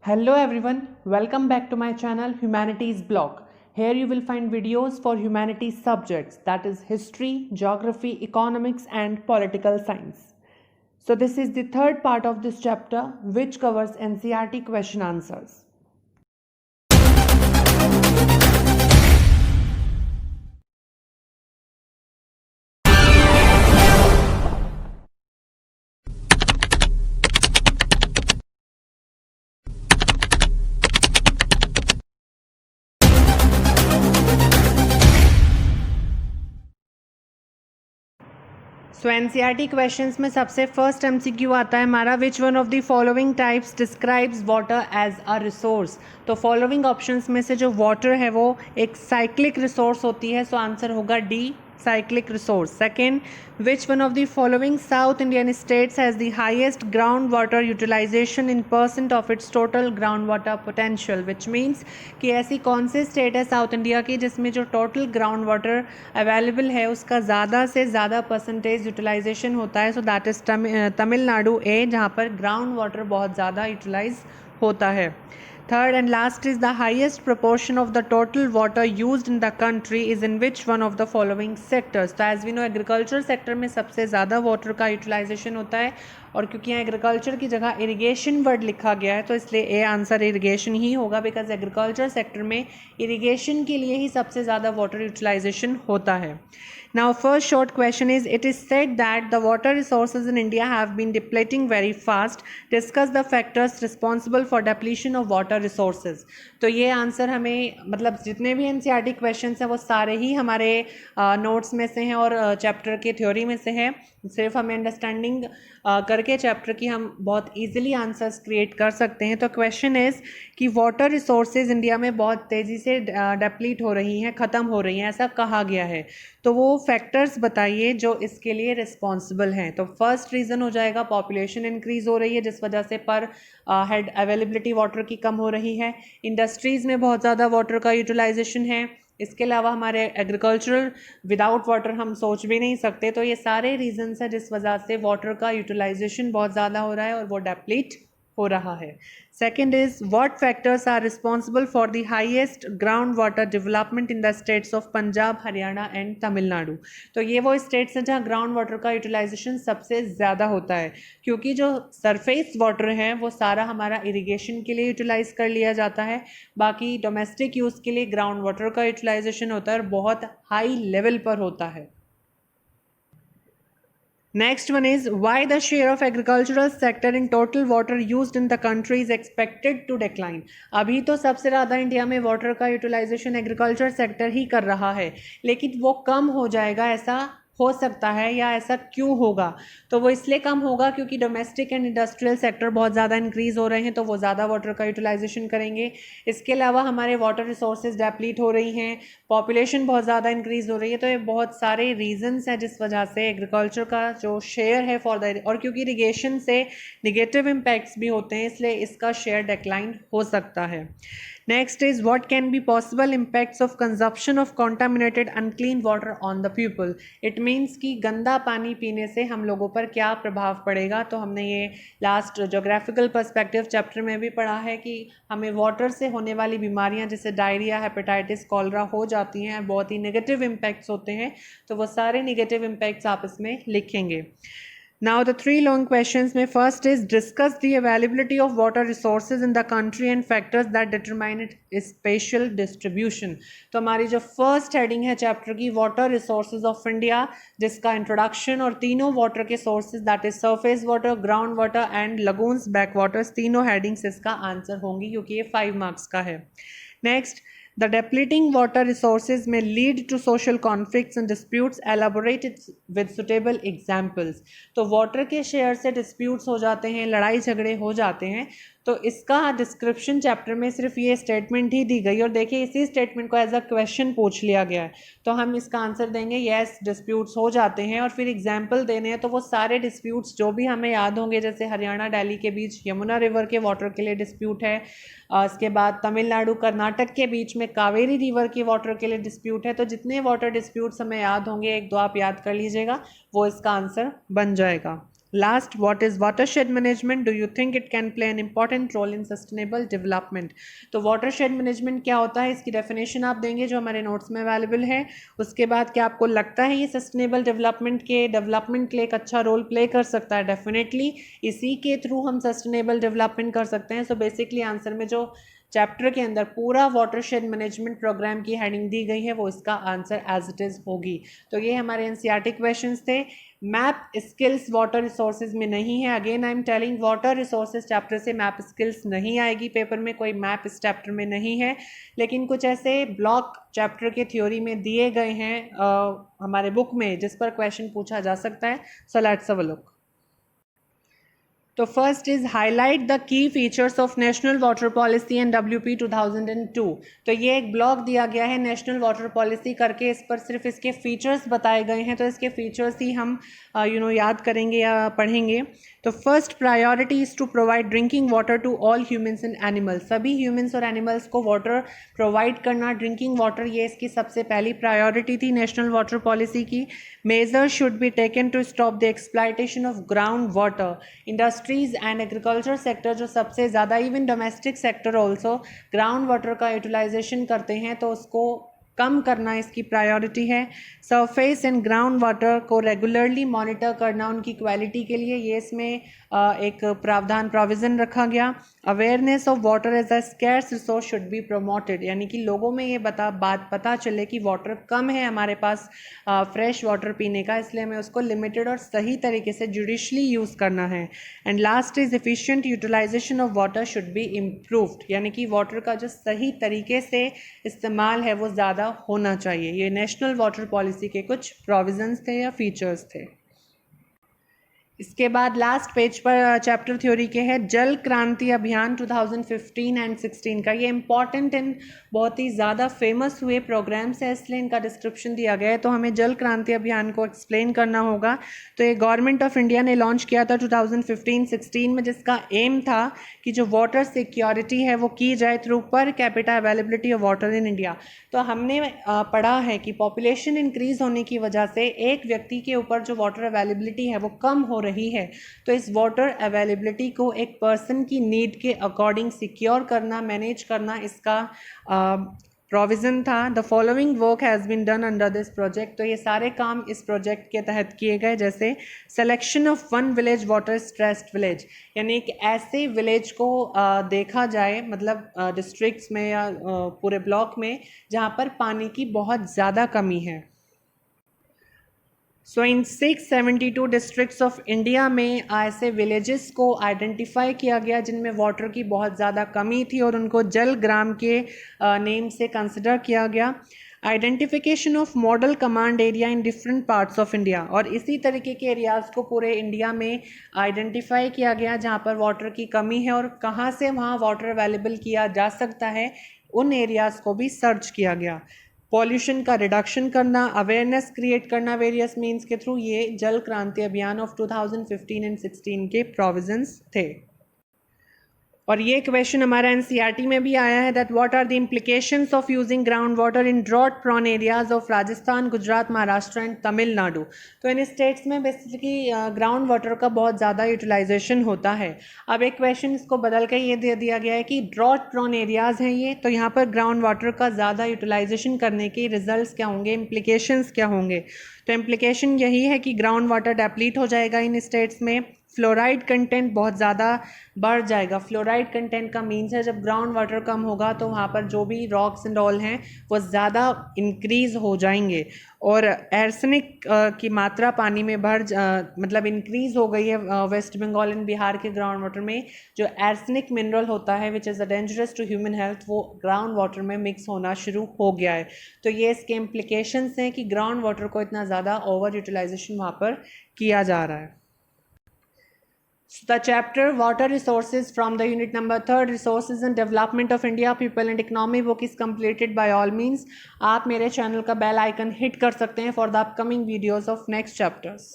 Hello everyone, welcome back to my channel Humanities Blog. Here you will find videos for humanities subjects, that is history, geography, economics and political science. So this is the third part of this chapter which covers NCERT question answers. So NCERT questions में सबसे first MCQ आता है हमारा which one of the following types describes water as a resource. तो following options में से जो water है वो एक साइक्लिक रिसोर्स होती है, सो आंसर होगा D cyclic resource. Second, which one of the following South Indian states has the highest groundwater utilization in percent of its total groundwater potential, which means कि ऐसी कौन से स्टेट है south India की जिसमें जो total ground water available है उसका ज़्यादा से ज़्यादा परसेंटेज यूटिलाइजेशन होता है। सो दैट इज़ तमिलनाडु ए, जहाँ पर ग्राउंड वाटर बहुत ज़्यादा यूटिलाइज होता है। Third and last is the highest proportion of the total water used in the country is in which one of the following sectors? तो as we know agriculture sector में सबसे ज़्यादा water का utilisation होता है और क्योंकि यहाँ एग्रीकल्चर की जगह इरिगेशन वर्ड लिखा गया है तो इसलिए ए आंसर इरिगेशन ही होगा, बिकॉज एग्रीकल्चर सेक्टर में इरिगेशन के लिए ही सबसे ज़्यादा वाटर यूटिलाइजेशन होता है। Now first short question is, it is said that the water resources in India have been depleting very fast. Discuss the factors responsible for depletion of water resources. तो ये answer हमें मतलब जितने भी NCERT questions हैं वो सारे ही हमारे नोट्स में से हैं और चैप्टर के थ्योरी में से हैं। सिर्फ हमें अंडरस्टैंडिंग करके चैप्टर की हम बहुत इजीली आंसर्स क्रिएट कर सकते हैं। तो क्वेश्चन इज़ कि वाटर रिसोर्सेज इंडिया में बहुत तेज़ी से डेप्लीट हो रही हैं, ख़त्म हो रही हैं, ऐसा कहा गया है। तो वो फैक्टर्स बताइए जो इसके लिए रिस्पॉन्सिबल हैं। तो फर्स्ट रीज़न हो जाएगा पॉपुलेशन इंक्रीज़ हो रही है जिस वजह से पर हेड अवेलेबिलिटी वाटर की कम हो रही है। इंडस्ट्रीज़ में बहुत ज़्यादा वाटर का यूटिलाइजेशन है। इसके अलावा हमारे एग्रीकल्चरल विदाउट वाटर हम सोच भी नहीं सकते। तो ये सारे रीजंस हैं जिस वजह से वाटर का यूटिलाइजेशन बहुत ज़्यादा हो रहा है और वो डेप्लीट हो रहा है। Second is what factors are responsible for the highest ground water development in the states of Punjab, Haryana and Tamil Nadu. तो ये वो स्टेट्स हैं जहाँ ग्राउंड वाटर का यूटिलाइजेशन सबसे ज़्यादा होता है, क्योंकि जो सरफेस वाटर है वो सारा हमारा इरिगेशन के लिए यूटिलाइज कर लिया जाता है, बाकी डोमेस्टिक यूज़ के लिए ग्राउंड वाटर का यूटिलाइजेशन होता है और बहुत हाई लेवल पर होता है। Next one is, why the share of agricultural sector in total water used in the country is expected to decline. अभी तो सबसे ज़्यादा इंडिया में वाटर का यूटिलाइजेशन एग्रीकल्चर सेक्टर ही कर रहा है, लेकिन वो कम हो जाएगा, ऐसा हो सकता है या ऐसा क्यों होगा? तो वो इसलिए कम होगा क्योंकि डोमेस्टिक एंड इंडस्ट्रियल सेक्टर बहुत ज़्यादा इंक्रीज़ हो रहे हैं, तो वो ज़्यादा वाटर का यूटिलाइजेशन करेंगे। इसके अलावा हमारे वाटर रिसोर्सेज डेप्लीट हो रही हैं, पॉपुलेशन बहुत ज़्यादा इंक्रीज़ हो रही है। तो ये बहुत सारे रीजंस हैं जिस वजह से एग्रीकल्चर का जो शेयर है फॉर द, और क्योंकि इरिगेशन से निगेटिव इम्पैक्ट्स भी होते हैं इसलिए इसका शेयर डिक्लाइन हो सकता है। Next is what can be possible impacts of consumption of contaminated unclean water on the people. It means कि गंदा पानी पीने से हम लोगों पर क्या प्रभाव पड़ेगा। तो हमने ये लास्ट जोग्राफिकल पर्सपेक्टिव चैप्टर में भी पढ़ा है कि हमें वाटर से होने वाली बीमारियां जैसे डायरिया, हेपेटाइटिस, कॉलरा हो जाती हैं, बहुत ही नेगेटिव इम्पैक्ट्स होते हैं। तो वो सारे नेगेटिव इम्पैक्ट्स आप इसमें लिखेंगे। Now the three long questions में first is, discuss the availability of water resources in the country and factors that determine its spatial distribution. तो हमारी जो फर्स्ट हेडिंग है चैप्टर की, वाटर रिसोर्सेज ऑफ इंडिया, जिसका इंट्रोडक्शन और तीनों water के sources that is surface water, ground water and lagoons, back waters, तीनों हेडिंग्स इसका आंसर होंगी क्योंकि ये 5 मार्क्स का है। Next, the depleting water resources may lead to social conflicts and disputes. Elaborate it with suitable examples. तो water के share से डिस्प्यूट्स हो जाते हैं, लड़ाई झगड़े हो जाते हैं, तो इसका डिस्क्रिप्शन चैप्टर में सिर्फ ये स्टेटमेंट ही दी गई और देखिए इसी स्टेटमेंट को एज अ क्वेश्चन पूछ लिया गया है। तो हम इसका आंसर देंगे यस, डिस्प्यूट्स हो जाते हैं, और फिर एग्जाम्पल देने हैं। तो वो सारे डिस्प्यूट्स जो भी हमें याद होंगे, जैसे हरियाणा दिल्ली के बीच यमुना रिवर के वाटर के लिए डिस्प्यूट है, इसके बाद तमिलनाडु कर्नाटक के बीच में कावेरी रिवर के वाटर के लिए डिस्प्यूट है। तो जितने वाटर डिस्प्यूट्स हमें याद होंगे, एक दो आप याद कर लीजिएगा, वो इसका आंसर बन जाएगा। Last, what is watershed management? Do you think it can play an important role in sustainable development? तो watershed management क्या होता है, इसकी definition आप देंगे जो हमारे notes में available है. उसके बाद क्या आपको लगता है ये sustainable development के लिए एक अच्छा role play कर सकता है? Definitely इसी के through हम sustainable development कर सकते हैं. So basically आंसर में जो चैप्टर के अंदर पूरा वाटरशेड मैनेजमेंट प्रोग्राम की हेडिंग दी गई है वो इसका आंसर एज इट इज़ होगी. तो ये हमारे एनसीईआरटी क्वेश्चंस थे. मैप स्किल्स वाटर रिसोर्सेज में नहीं है. Again I am telling water resources chapter से मैप स्किल्स नहीं आएगी पेपर में, कोई मैप इस चैप्टर में नहीं है. लेकिन कुछ ऐसे ब्लॉक चैप्टर के थ्योरी में दिए गए हैं हमारे बुक में जिस पर क्वेश्चन पूछा जा सकता है. So let's have a look. तो first is highlight the key features of national water policy and WP 2002. तो ये एक ब्लॉग दिया गया है नेशनल वाटर पॉलिसी करके, इस पर सिर्फ इसके फीचर्स बताए गए हैं. तो इसके फीचर्स ही हम याद करेंगे या पढ़ेंगे. तो first priority is to provide drinking water to all humans and animals. सभी ह्यूमंस और एनिमल्स को वाटर प्रोवाइड करना, ड्रिंकिंग वाटर, ये इसकी सबसे पहली प्रायोरिटी थी नेशनल वाटर पॉलिसी की. Measures should be taken to stop the exploitation of ground water. Industries and agriculture sector जो सबसे ज़्यादा, even domestic sector also ground water का यूटिलाइजेशन करते हैं, तो उसको कम करना इसकी प्रायोरिटी है. सरफेस एंड ग्राउंड वाटर को रेगुलरली मॉनिटर करना उनकी क्वालिटी के लिए, ये इसमें एक प्रोविज़न रखा गया. Awareness of water as a scarce resource should be promoted. यानी कि लोगों में ये बात पता चले कि वाटर कम है हमारे पास फ्रेश वाटर पीने का, इसलिए हमें उसको लिमिटेड और सही तरीके से जुडिशली यूज़ करना है. And last is efficient utilization of water should be improved. यानी कि वाटर का जो सही तरीके से इस्तेमाल है वो ज़्यादा होना चाहिए. ये नेशनल वाटर पॉलिसी के कुछ प्रोविजंस थे या फीचर्स थे. इसके बाद लास्ट पेज पर चैप्टर थ्योरी के है जल क्रांति अभियान 2015 एंड 16 का. ये इंपॉर्टेंट एंड बहुत ही ज़्यादा फेमस हुए प्रोग्राम्स है, इसलिए इनका डिस्क्रिप्शन दिया गया है. तो हमें जल क्रांति अभियान को एक्सप्लेन करना होगा. तो ये गवर्नमेंट ऑफ इंडिया ने लॉन्च किया था 2015-16 में, जिसका एम था कि जो वाटर सिक्योरिटी है वो की जाए through per capita availability of water in India. तो हमने पढ़ा है कि पॉपुलेशन इंक्रीज होने की वजह से एक व्यक्ति के ऊपर जो वाटर अवेलेबिलिटी है वो कम हो रही है. तो इस वाटर अवेलेबिलिटी को एक पर्सन की नीड के अकॉर्डिंग सिक्योर करना, मैनेज करना, इसका प्रोविज़न था. The following work has been done under this project. तो ये सारे काम इस प्रोजेक्ट के तहत किए गए, जैसे selection of one village water stressed village. यानी एक ऐसे विलेज को देखा जाए, मतलब डिस्ट्रिक्ट्स में या पूरे ब्लॉक में जहाँ पर पानी की बहुत ज़्यादा कमी है. सो इन 672 डिस्ट्रिक्ट्स ऑफ इंडिया में ऐसे विलेजेस को आइडेंटिफाई किया गया जिनमें वाटर की बहुत ज़्यादा कमी थी और उनको जल ग्राम के नेम से कंसिडर किया गया. Identification of model command area in different parts of India. और इसी तरीके के एरियाज़ को पूरे इंडिया में आइडेंटिफाई किया गया जहाँ पर वाटर की कमी है और कहाँ से वहाँ वाटर अवेलेबल किया जा सकता है, उन एरियाज़ को भी सर्च किया गया. पॉल्यूशन का रिडक्शन करना, अवेयरनेस क्रिएट करना वेरियस मीन्स के थ्रू, ये जल क्रांति अभियान ऑफ 2015 एंड 16 के प्रोविजंस थे. और ये क्वेश्चन हमारा एनसीईआरटी में भी आया है that what are the implications of using ground water in drought prone areas of Rajasthan, Gujarat, Maharashtra and Tamil Nadu. तो इन स्टेट्स में बेसिकली ग्राउंड वाटर का बहुत ज़्यादा यूटिलाइजेशन होता है. अब एक क्वेश्चन इसको बदल कर ये दे दिया गया है कि ड्रॉट प्रॉन एरियाज़ हैं ये, तो यहाँ पर ग्राउंड वाटर का ज़्यादा यूटिलाइजेशन करने के रिजल्ट्स क्या होंगे, इम्प्लीकेशंस क्या होंगे. तो इम्प्लीकेशन यही है कि ग्राउंड वाटर डेप्लीट हो जाएगा इन स्टेट्स में. फ्लोराइड कंटेंट बहुत ज़्यादा बढ़ जाएगा. फ्लोराइड कंटेंट का मीन्स है जब ग्राउंड वाटर कम होगा तो वहाँ पर जो भी रॉक्स एंड ऑल हैं वो ज़्यादा इंक्रीज़ हो जाएंगे. और एर्सेनिक की मात्रा पानी में मतलब इंक्रीज़ हो गई है वेस्ट बंगाल एंड बिहार के ग्राउंड वाटर में. जो एर्सेनिक मिनरल होता है which is a dangerous to human health, वो ग्राउंड वाटर में मिक्स होना शुरू हो गया है. तो ये इसके इम्प्लीकेशंस हैं कि ग्राउंड वाटर को इतना ज़्यादा ओवर यूटिलाइजेशन वहाँ पर किया जा रहा है. So the chapter water resources from the unit number 3 resources and development of India people and economy book is completed by all means. आप मेरे चैनल का बेल आइकन हिट कर सकते हैं for the upcoming videos of next chapters.